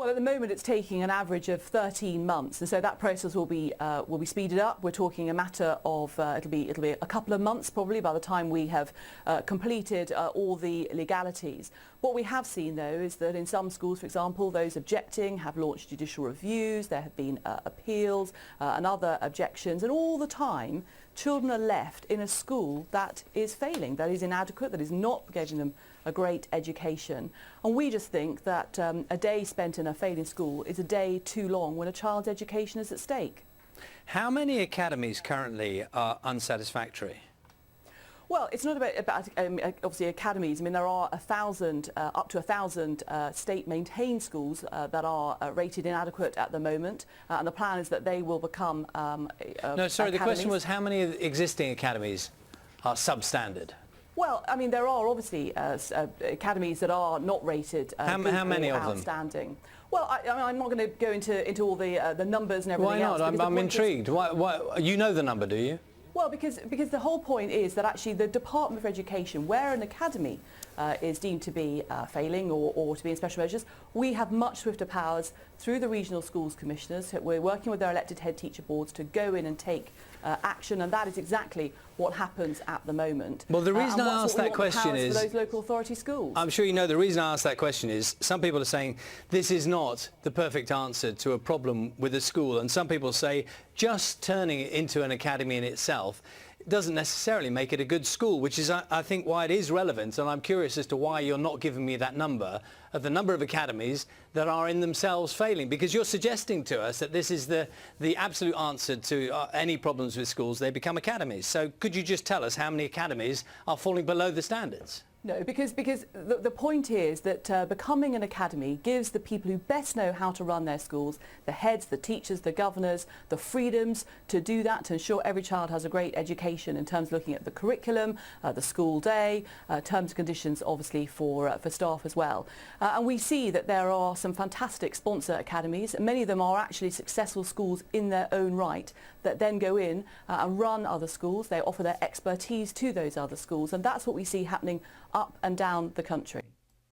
Well, at the moment it's taking an average of 13 months, and so that process will be speeded up. We're talking a matter of it'll be a couple of months probably by the time we have completed all the legalities. What we have seen though is that in some schools, for example, those objecting have launched judicial reviews. There have been appeals and other objections, and all the time children are left in a school that is failing, that is inadequate, that is not giving them a great education. And we just think that a day spent in a failing school is a day too long when a child's education is at stake. How many academies currently are unsatisfactory? Well, it's not about obviously academies. I mean, there are up to 1,000 state-maintained schools that are rated inadequate at the moment, and the plan is that they will become No, sorry, the question was how many existing academies are substandard? Well, I mean, there are obviously academies that are not rated how many of them? Outstanding. Well, I'm not going to go into all the numbers and everything else. Why not? I'm intrigued. Why, you know the number, do you? Well, because the whole point is that actually the Department for Education, where an academy is deemed to be failing or to be in special measures, we have much swifter powers through the regional schools commissioners. We're working with their elected head teacher boards to go in and take action, and that is exactly what happens at the moment. Well, the reason I asked that question is, for those local authority schools. I'm sure you know the reason I asked that question is some people are saying this is not the perfect answer to a problem with a school, and some people say just turning it into an academy in itself doesn't necessarily make it a good school, which is, I think, why it is relevant. And I'm curious as to why you're not giving me that number of the number of academies that are in themselves failing, because you're suggesting to us that this is the absolute answer to any problems with schools. They become academies. So could you just tell us how many academies are falling below the standards? No, because the point is that becoming an academy gives the people who best know how to run their schools, the heads, the teachers, the governors, the freedoms to do that, to ensure every child has a great education in terms of looking at the curriculum, the school day, terms and conditions obviously for staff as well. And we see that there are some fantastic sponsor academies. Many of them are actually successful schools in their own right that then go in and run other schools. They offer their expertise to those other schools, and that's what we see happening up and down the country.